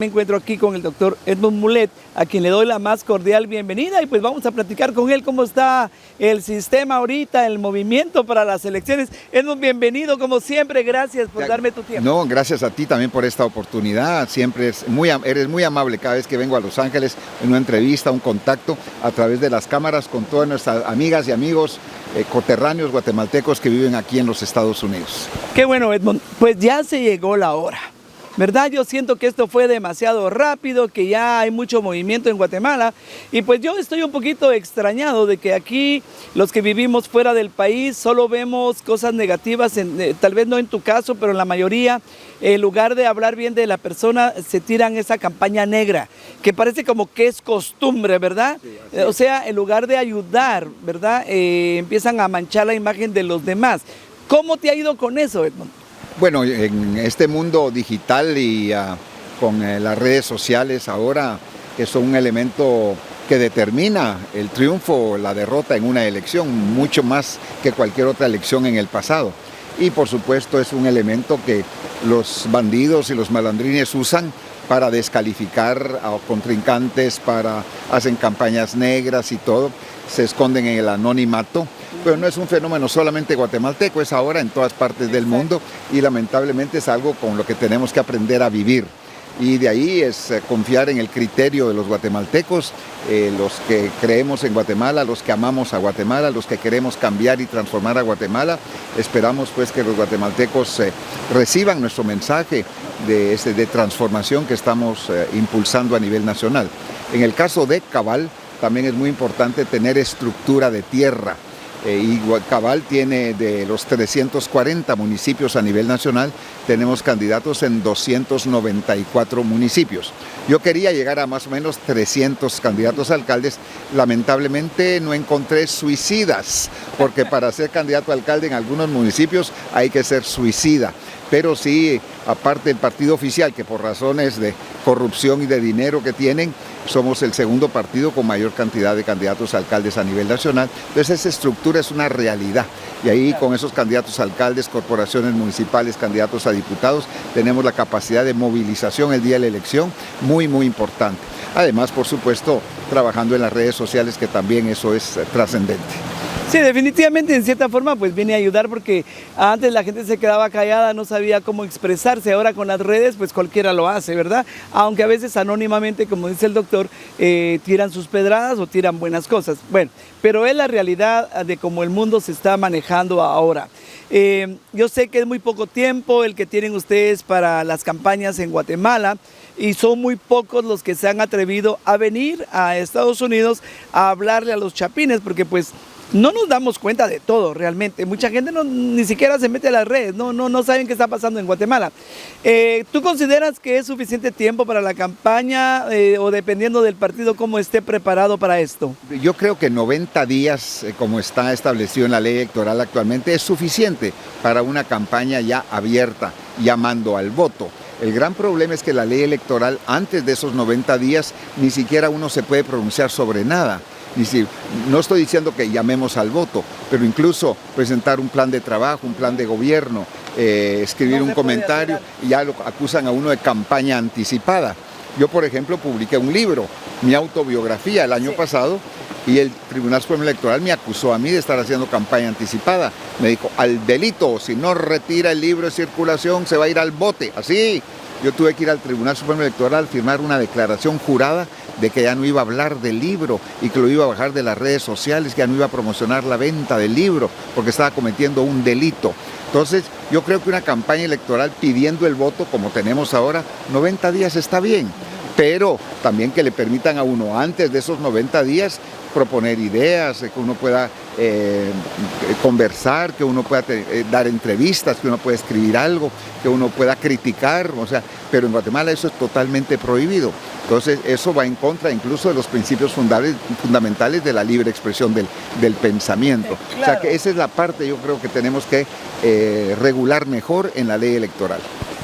Me encuentro aquí con el doctor Edmond Mulet, a quien le doy la más cordial bienvenida y pues vamos a platicar con él cómo está el sistema ahorita, el movimiento para las elecciones. Edmond, bienvenido como siempre, gracias por darme tu tiempo. No, gracias a ti también por esta oportunidad, siempre eres muy amable cada vez que vengo a Los Ángeles, en una entrevista, un contacto a través de las cámaras con todas nuestras amigas y amigos coterráneos guatemaltecos que viven aquí en los Estados Unidos. Qué bueno, Edmond, pues ya se llegó la hora. ¿Verdad? Yo siento que esto fue demasiado rápido, que ya hay mucho movimiento en Guatemala y pues yo estoy un poquito extrañado de que aquí los que vivimos fuera del país solo vemos cosas negativas, tal vez no en tu caso, pero en la mayoría, en lugar de hablar bien de la persona, se tiran esa campaña negra, que parece como que es costumbre, ¿verdad? Sí, o sea, en lugar de ayudar, ¿verdad? Empiezan a manchar la imagen de los demás. ¿Cómo te ha ido con eso, Edmond? Bueno, en este mundo digital y con las redes sociales ahora, que son un elemento que determina el triunfo o la derrota en una elección, mucho más que cualquier otra elección en el pasado. Y por supuesto es un elemento que los bandidos y los malandrines usan para descalificar a contrincantes, hacen campañas negras y todo, se esconden en el anonimato. Pero no es un fenómeno solamente guatemalteco, es ahora en todas partes del mundo y lamentablemente es algo con lo que tenemos que aprender a vivir. Y de ahí es confiar en el criterio de los guatemaltecos, los que creemos en Guatemala, los que amamos a Guatemala, los que queremos cambiar y transformar a Guatemala. Esperamos pues que los guatemaltecos reciban nuestro mensaje de transformación que estamos impulsando a nivel nacional. En el caso de Cabal, también es muy importante tener estructura de tierra. Y Cabal tiene de los 340 municipios a nivel nacional, tenemos candidatos en 294 municipios. Yo quería llegar a más o menos 300 candidatos a alcaldes, lamentablemente no encontré suicidas, porque para ser candidato a alcalde en algunos municipios hay que ser suicida. Pero sí, aparte del partido oficial, que por razones de corrupción y de dinero que tienen, somos el segundo partido con mayor cantidad de candidatos a alcaldes a nivel nacional. Entonces esa estructura es una realidad. Y ahí con esos candidatos a alcaldes, corporaciones municipales, candidatos a diputados, tenemos la capacidad de movilización el día de la elección muy, muy importante. Además, por supuesto, trabajando en las redes sociales, que también eso es trascendente. Sí, definitivamente, en cierta forma, pues viene a ayudar porque antes la gente se quedaba callada, no sabía cómo expresarse. Ahora con las redes, pues cualquiera lo hace, ¿verdad? Aunque a veces anónimamente, como dice el doctor, tiran sus pedradas o tiran buenas cosas. Bueno, pero es la realidad de cómo el mundo se está manejando ahora. Yo sé que es muy poco tiempo el que tienen ustedes para las campañas en Guatemala y son muy pocos los que se han atrevido a venir a Estados Unidos a hablarle a los chapines, porque pues no nos damos cuenta de todo realmente. Mucha gente ni siquiera se mete a las redes, no saben qué está pasando en Guatemala. ¿Tú consideras que es suficiente tiempo para la campaña o dependiendo del partido cómo esté preparado para esto? Yo creo que 90 días, como está establecido en la ley electoral actualmente, es suficiente para una campaña ya abierta, llamando al voto. El gran problema es que la ley electoral, antes de esos 90 días, ni siquiera uno se puede pronunciar sobre nada. No estoy diciendo que llamemos al voto, pero incluso presentar un plan de trabajo, un plan de gobierno, escribir un comentario, y ya lo acusan a uno de campaña anticipada. Yo, por ejemplo, publiqué un libro, mi autobiografía, el año pasado, y el Tribunal Supremo Electoral me acusó a mí de estar haciendo campaña anticipada. Me dijo, al delito, si no retira el libro de circulación, se va a ir al bote. Así, yo tuve que ir al Tribunal Supremo Electoral, firmar una declaración jurada de que ya no iba a hablar del libro y que lo iba a bajar de las redes sociales, que ya no iba a promocionar la venta del libro, porque estaba cometiendo un delito. Entonces, yo creo que una campaña electoral pidiendo el voto, como tenemos ahora, 90 días está bien, pero también que le permitan a uno, antes de esos 90 días, proponer ideas, que uno pueda conversar, que uno pueda dar entrevistas, que uno pueda escribir algo, que uno pueda criticar, o sea, pero en Guatemala eso es totalmente prohibido. Entonces eso va en contra incluso de los principios fundamentales de la libre expresión del pensamiento. Claro. O sea que esa es la parte yo creo que tenemos que regular mejor en la ley electoral.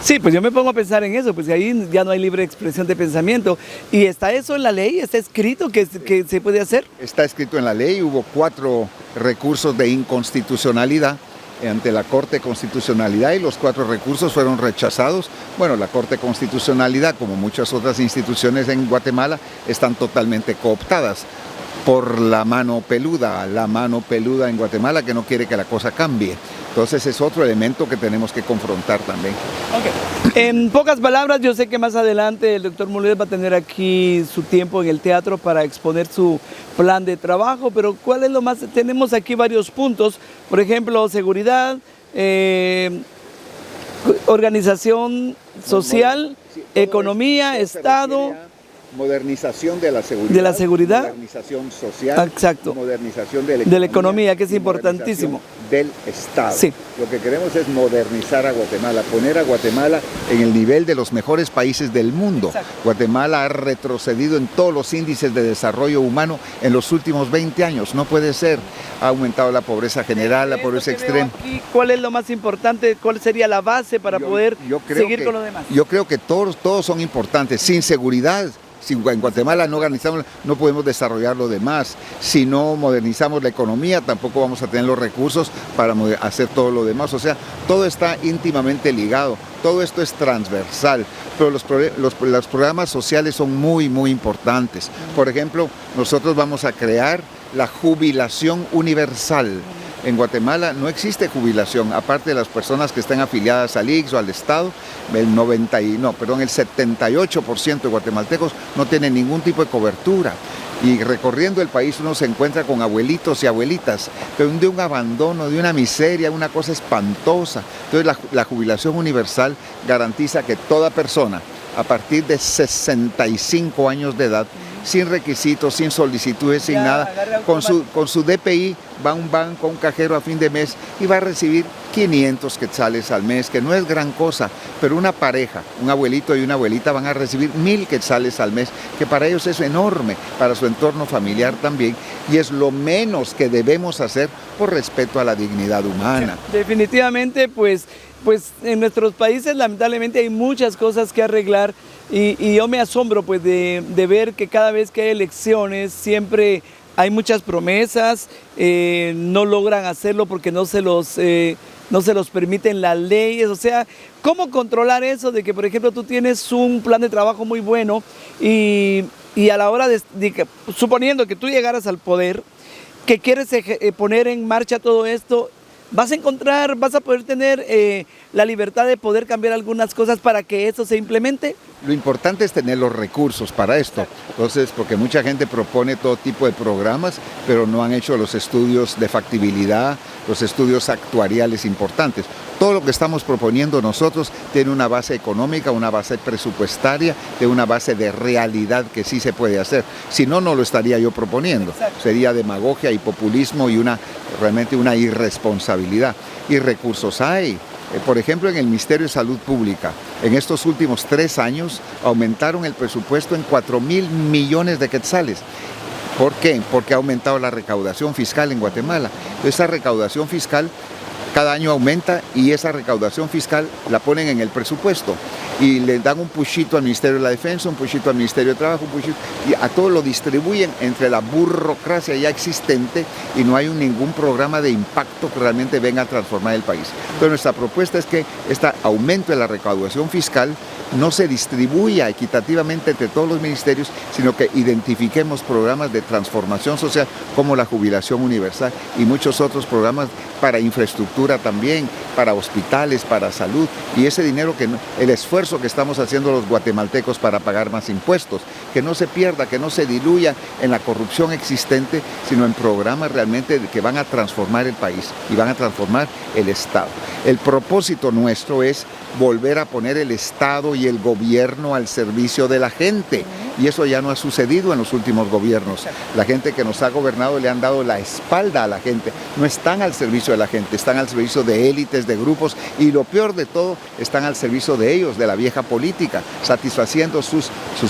Sí, pues yo me pongo a pensar en eso, pues ahí ya no hay libre expresión de pensamiento. ¿Y está eso en la ley? ¿Está escrito que se puede hacer? Está escrito en la ley, hubo 4 recursos de inconstitucionalidad ante la Corte de Constitucionalidad y los 4 recursos fueron rechazados. Bueno, la Corte de Constitucionalidad, como muchas otras instituciones en Guatemala, están totalmente cooptadas por la mano peluda en Guatemala, que no quiere que la cosa cambie. Entonces es otro elemento que tenemos que confrontar también. Okay. En pocas palabras, yo sé que más adelante el doctor Mulet va a tener aquí su tiempo en el teatro para exponer su plan de trabajo, pero ¿cuál es lo más? Tenemos aquí varios puntos, por ejemplo, seguridad, organización social, Sí, economía, Estado. Modernización de la seguridad. De la seguridad. Modernización social. Exacto. Modernización de la economía, que es importantísimo. Del Estado. Sí. Lo que queremos es modernizar a Guatemala, poner a Guatemala en el nivel de los mejores países del mundo. Exacto. Guatemala ha retrocedido en todos los índices de desarrollo humano en los últimos 20 años. No puede ser. Ha aumentado la pobreza general, la pobreza extrema. Aquí, ¿cuál es lo más importante? ¿Cuál sería la base para poder seguir con lo demás? Yo creo que todos son importantes. Sin seguridad, si en Guatemala no organizamos, no podemos desarrollar lo demás. Si no modernizamos la economía, tampoco vamos a tener los recursos para hacer todo lo demás. O sea, todo está íntimamente ligado. Todo esto es transversal, pero los programas sociales son muy, muy importantes. Por ejemplo, nosotros vamos a crear la jubilación universal. En Guatemala no existe jubilación, aparte de las personas que están afiliadas al IX o al Estado, el 78% de guatemaltecos no tienen ningún tipo de cobertura. Y recorriendo el país uno se encuentra con abuelitos y abuelitas, pero de un abandono, de una miseria, una cosa espantosa. Entonces la jubilación universal garantiza que toda persona, a partir de 65 años de edad, sin requisitos, sin solicitudes, sin nada, con su DPI va a un banco, a un cajero a fin de mes y va a recibir 500 quetzales al mes, que no es gran cosa, pero una pareja, un abuelito y una abuelita van a recibir 1000 quetzales al mes, que para ellos es enorme, para su entorno familiar también, y es lo menos que debemos hacer por respeto a la dignidad humana. Sí, definitivamente, pues en nuestros países lamentablemente hay muchas cosas que arreglar y yo me asombro pues de ver que cada vez que hay elecciones siempre hay muchas promesas, no logran hacerlo porque no se los permiten las leyes. O sea, ¿cómo controlar eso de que, por ejemplo, tú tienes un plan de trabajo muy bueno y a la hora suponiendo que tú llegaras al poder, que quieres poner en marcha todo esto, vas a poder tener la libertad de poder cambiar algunas cosas para que eso se implemente? Lo importante es tener los recursos para esto. Entonces, porque mucha gente propone todo tipo de programas, pero no han hecho los estudios de factibilidad, los estudios actuariales importantes. Todo lo que estamos proponiendo nosotros tiene una base económica, una base presupuestaria, de una base de realidad que sí se puede hacer. Si no, no lo estaría yo proponiendo. Exacto. Sería demagogia y populismo y realmente una irresponsabilidad. Y recursos hay. Por ejemplo, en el Ministerio de Salud Pública, en estos últimos 3 años aumentaron el presupuesto en 4.000 millones de quetzales. ¿Por qué? Porque ha aumentado la recaudación fiscal en Guatemala. Esa recaudación fiscal cada año aumenta y esa recaudación fiscal la ponen en el presupuesto y le dan un pushito al Ministerio de la Defensa, un pushito al Ministerio de Trabajo, un pushito, y a todo lo distribuyen entre la burocracia ya existente y no hay ningún programa de impacto que realmente venga a transformar el país. Entonces nuestra propuesta es que este aumento de la recaudación fiscal no se distribuya equitativamente entre todos los ministerios, sino que identifiquemos programas de transformación social como la jubilación universal y muchos otros programas para infraestructura también, para hospitales, para salud, y ese dinero, el esfuerzo que estamos haciendo los guatemaltecos para pagar más impuestos, que no se pierda, que no se diluya en la corrupción existente, sino en programas realmente que van a transformar el país y van a transformar el Estado. El propósito nuestro es volver a poner el Estado y el gobierno al servicio de la gente. Y eso ya no ha sucedido en los últimos gobiernos. La gente que nos ha gobernado le han dado la espalda a la gente. No están al servicio de la gente, están al servicio de élites, de grupos, y lo peor de todo, están al servicio de ellos, de la vieja política, satisfaciendo sus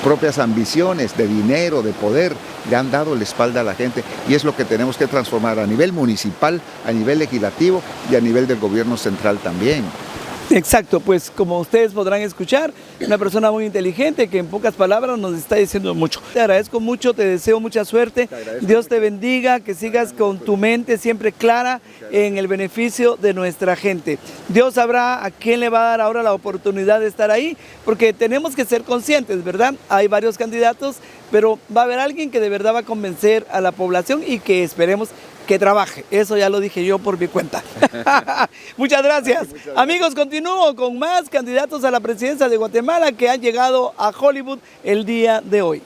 propias ambiciones de dinero, de poder. Le han dado la espalda a la gente y es lo que tenemos que transformar a nivel municipal, a nivel legislativo y a nivel del gobierno central también. Exacto, pues como ustedes podrán escuchar, una persona muy inteligente que en pocas palabras nos está diciendo mucho. Te agradezco mucho, te deseo mucha suerte, Dios te bendiga, que sigas con tu mente siempre clara en el beneficio de nuestra gente. Dios sabrá a quién le va a dar ahora la oportunidad de estar ahí, porque tenemos que ser conscientes, ¿verdad? Hay varios candidatos, pero va a haber alguien que de verdad va a convencer a la población y que esperemos que trabaje. Eso ya lo dije yo por mi cuenta. Muchas gracias. Amigos, continúo con más candidatos a la presidencia de Guatemala que han llegado a Hollywood el día de hoy.